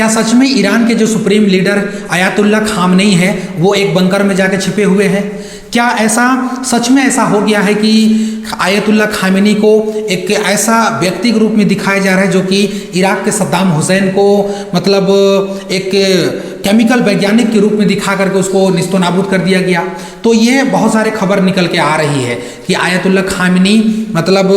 क्या सच में ईरान के जो सुप्रीम लीडर आयतुल्लाह खामनेई है वो एक बंकर में जाके छिपे हुए हैं? क्या ऐसा सच में ऐसा हो गया है कि आयतुल्लाह खामेनी को एक ऐसा व्यक्ति के रूप में दिखाया जा रहा है जो कि इराक के सद्दाम हुसैन को मतलब एक केमिकल वैज्ञानिक के रूप में दिखा करके उसको निस्तो नाबूद कर दिया गया? तो ये बहुत सारे खबर निकल के आ रही है कि आयतुल्लाह खामेनी मतलब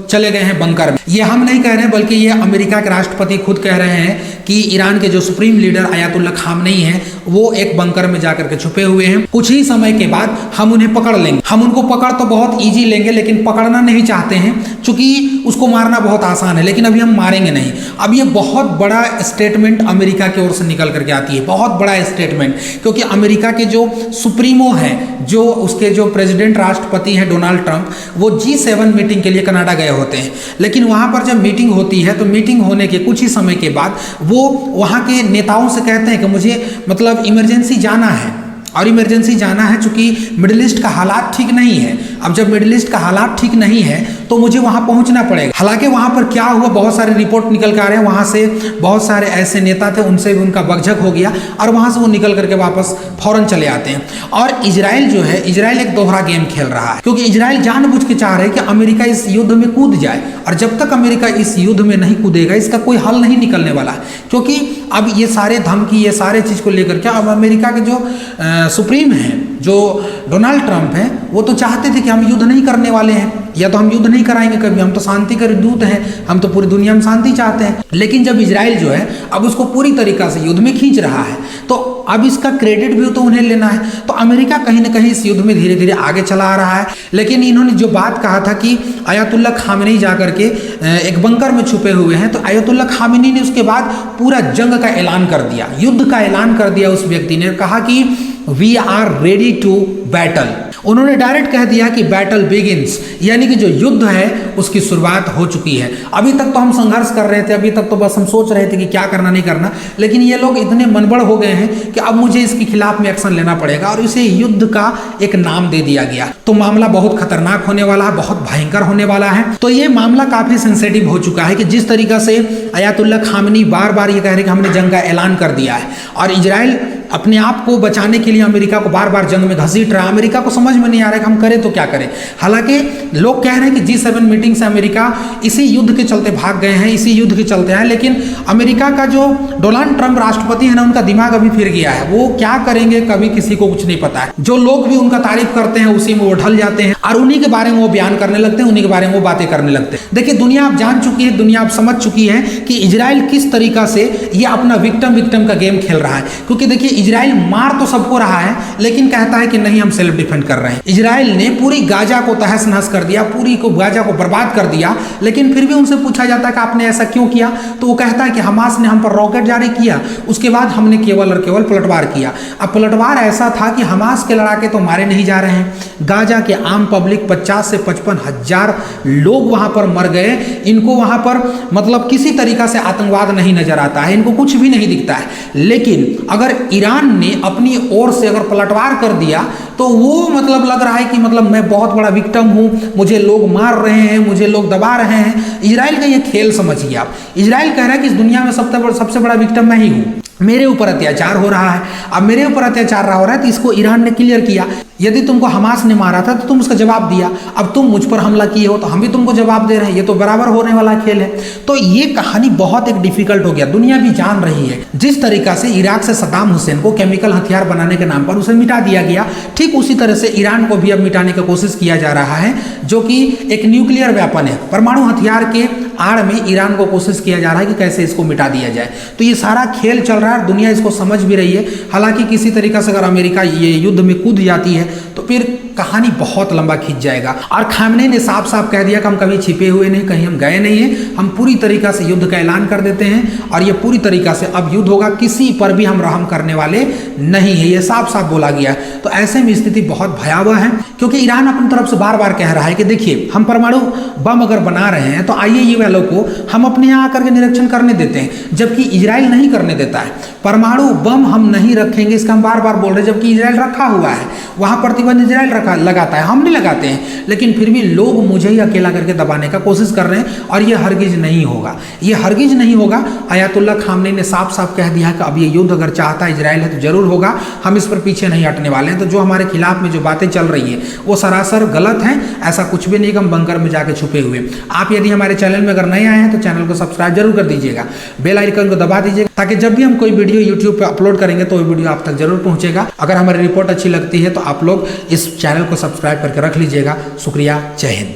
चले गए हैं बंकर में। ये हम नहीं कह रहे हैं बल्कि ये अमेरिका के राष्ट्रपति खुद कह रहे हैं कि ईरान के जो सुप्रीम लीडर आयतुल्लाह खामेनी हैं वो एक बंकर में जाकर के छुपे हुए हैं। कुछ ही समय के बाद हम उन्हें पकड़ लेंगे। हम उनको पकड़ तो बहुत इजी लेंगे लेकिन पकड़ना नहीं चाहते हैं क्योंकि उसको मारना बहुत आसान है, लेकिन अभी हम मारेंगे नहीं। अब ये बहुत बड़ा स्टेटमेंट अमेरिका की ओर से निकल करके आती है, बहुत बड़ा स्टेटमेंट, क्योंकि अमेरिका के जो सुप्रीमो हैं, जो उसके जो प्रेसिडेंट राष्ट्रपति हैं डोनाल्ड ट्रंप, वो G7 मीटिंग के लिए कनाडा गए होते हैं। लेकिन वहाँ पर जब मीटिंग होती है तो मीटिंग होने के कुछ ही समय के बाद वो वहाँ के नेताओं से कहते हैं कि मुझे मतलब इमरजेंसी जाना है, और इमरजेंसी जाना है चूंकि मिडिल ईस्ट का हालात ठीक नहीं है। अब जब मिडिल ईस्ट का हालात ठीक नहीं है तो मुझे वहां पहुंचना पड़ेगा। हालांकि वहां पर क्या हुआ, बहुत सारे रिपोर्ट निकल कर आ रहे हैं, वहां से बहुत सारे ऐसे नेता थे उनसे भी उनका बकझक हो गया और वहां से वो निकल करके वापस फौरन चले आते हैं। और इजराइल जो है, इजराइल एक दोहरा गेम खेल रहा है, क्योंकि इजराइल जानबूझ के चाह रहे हैं कि अमेरिका इस युद्ध में कूद जाए, और जब तक अमेरिका इस युद्ध में नहीं कूदेगा इसका कोई हल नहीं निकलने वाला है। क्योंकि अब ये सारे धमकी, ये सारे चीज को लेकर के अब अमेरिका के जो सुप्रीम हैं, जो डोनाल्ड ट्रंप हैं, वो तो चाहते थे कि हम युद्ध नहीं करने वाले हैं, या तो हम युद्ध नहीं कराएंगे कभी, हम तो शांति के दूत हैं, हम तो पूरी दुनिया में शांति चाहते हैं। लेकिन जब इजराइल जो है अब उसको पूरी तरीका से युद्ध में खींच रहा है तो अब इसका क्रेडिट भी तो उन्हें लेना है। तो अमेरिका कहीं ना कहीं इस युद्ध में धीरे धीरे आगे चला आ रहा है। लेकिन इन्होंने जो बात कहा था कि आयतुल्लाह खामेनी जाकर के एक बंकर में छुपे हुए हैं, तो आयतुल्लाह खामेनी ने उसके बाद पूरा जंग का ऐलान कर दिया, युद्ध का ऐलान कर दिया। उस व्यक्ति ने कहा कि we are ready to battle. उन्होंने डायरेक्ट कह दिया कि बैटल बिगिंस, यानी कि जो युद्ध है उसकी शुरुआत हो चुकी है। अभी तक तो हम संघर्ष कर रहे थे, अभी तक तो बस हम सोच रहे थे कि क्या करना नहीं करना, लेकिन ये लोग इतने मनबड़ हो गए हैं कि अब मुझे इसके खिलाफ में एक्शन लेना पड़ेगा, और इसे युद्ध का एक नाम दे दिया गया। तो मामला बहुत खतरनाक होने वाला है, बहुत भयंकर होने वाला है। तो ये मामला काफी सेंसिटिव हो चुका है कि जिस तरीका से आयतुल्लाह खामेनी बार बार ये कह रहे हैं कि हमने जंग का ऐलान कर दिया है, और इजराइल अपने आप को बचाने के लिए अमेरिका को बार बार जंग में घसीट रहा है। अमेरिका को समझ में नहीं आ रहा है कि हम करें तो क्या करें। हालांकि लोग कह रहे हैं कि G7 मीटिंग से अमेरिका इसी युद्ध के चलते भाग गए हैं, इसी युद्ध के चलते हैं। लेकिन अमेरिका का जो डोनाल्ड ट्रंप राष्ट्रपति है ना, उनका दिमाग अभी फिर गया है। वो क्या करेंगे कभी किसी को कुछ नहीं पता है। जो लोग भी उनका तारीफ करते हैं उसी में वो ढल जाते हैं, और उन्हीं के बारे में वो बयान करने लगते हैं, उन्हीं के बारे में वो बातें करने लगते हैं। देखिए, दुनिया आप जान चुकी है, दुनिया आप समझ चुकी है कि इजराइल किस तरीका से ये अपना विक्टिम का गेम खेल रहा है। क्योंकि देखिए, इजराइल मार तो सबको रहा है लेकिन कहता है कि नहीं, हम सेल्फ डिफेंड कर रहे हैं। इजराइल ने पूरी गाजा को तहस नहस कर दिया, पूरी को गाजा को बर्बाद कर दिया। लेकिन फिर भी उनसे पूछा जाता है कि आपने ऐसा क्यों किया, तो वो कहता है कि हमास ने हम पर रॉकेट जारी किया, उसके बाद हमने केवल और केवल पलटवार किया। अब पलटवार ऐसा था कि हमास के लड़ाके तो मारे नहीं जा रहे हैं, गाजा के आम पब्लिक 50 से 55 हजार लोग वहां पर मर गए। इनको वहां पर मतलब किसी तरीका से आतंकवाद नहीं नजर आता है, इनको कुछ भी नहीं दिखता है। लेकिन अगर ईरान ने अपनी ओर से अगर पलटवार कर दिया तो वो मतलब लग रहा है कि मतलब मैं बहुत बड़ा विक्टिम हूं, मुझे लोग मार रहे हैं, मुझे लोग दबा रहे हैं। इजराइल का ये खेल समझिए आप। इजराइल कह रहा है कि इस दुनिया में सबसे बड़ा विक्टिम मैं ही हूं, मेरे ऊपर अत्याचार हो रहा है। अब मेरे ऊपर अत्याचार हो रहा है तो इसको ईरान ने क्लियर किया। यदि तुमको हमास ने मारा था तो तुम उसका जवाब दिया, अब तुम मुझ पर हमला किए हो तो हम भी तुमको जवाब दे रहे हैं। ये तो बराबर होने वाला खेल है। तो ये कहानी बहुत एक डिफिकल्ट हो गया। दुनिया भी जान रही है जिस तरीका से इराक से सद्दाम हुसैन को केमिकल हथियार बनाने के नाम पर उसे मिटा दिया गया, ठीक उसी तरह से ईरान को भी अब मिटाने की कोशिश किया जा रहा है, जो कि एक न्यूक्लियर वेपन है। परमाणु हथियार के आड़ में ईरान को कोशिश किया जा रहा है कि कैसे इसको मिटा दिया जाए। तो ये सारा खेल चल रहा है, दुनिया इसको समझ भी रही है। हालांकि किसी तरीका से अगर अमेरिका ये युद्ध में कूद जाती है तो फिर कहानी बहुत लंबा खींच जाएगा। और खामनेई ने साफ साफ कह दिया कि हम कभी छिपे हुए नहीं, कहीं हम गए नहीं हैं, हम पूरी तरीका से युद्ध का ऐलान कर देते हैं और ये पूरी तरीका से अब युद्ध होगा, किसी पर भी हम रहम करने वाले नहीं है, ये साफ साफ बोला गया है। तो ऐसे में स्थिति बहुत भयावह है, क्योंकि ईरान अपनी तरफ से बार बार कह रहा है कि देखिए, हम परमाणु बम अगर बना रहे हैं तो आइए ये वालों को हम अपने यहाँ आकर के निरीक्षण करने देते हैं, जबकि इजराइल नहीं करने देता है। परमाणु बम हम नहीं रखेंगे, इसका हम बार बार बोल रहे हैं, जबकि इजराइल रखा हुआ है, वहां प्रतिबंध इजराइल लगाता है, हम नहीं लगाते हैं, लेकिन फिर भी लोग मुझे ही अकेला करके दबाने का कोशिश कर रहे हैं और ये हरगिज नहीं होगा, ये हरगिज नहीं होगा। अयातुल्ला खामनेई ने साफ साफ कह दिया कि अब ये युद्ध अगर चाहता है इजराइल है तो जरूर होगा, हम इस पर पीछे नहीं हटने वाले हैं। तो जो हमारे खिलाफ में जो बातें चल रही है वो सरासर गलत है, ऐसा कुछ भी नहीं कि हम बंकर में जाके छुपे हुए। आप यदि हमारे चैनल में अगर नए आए हैं तो चैनल को सब्सक्राइब जरूर कर दीजिएगा, बेल आइकन को दबा दीजिएगा, ताकि जब भी हम कोई वीडियो यूट्यूब पे अपलोड करेंगे तो वो वीडियो आप तक जरूर पहुंचेगा। अगर हमारी रिपोर्ट अच्छी लगती है तो आप लोग इस चैनल को सब्सक्राइब करके रख लीजिएगा। शुक्रिया, जय हिंद।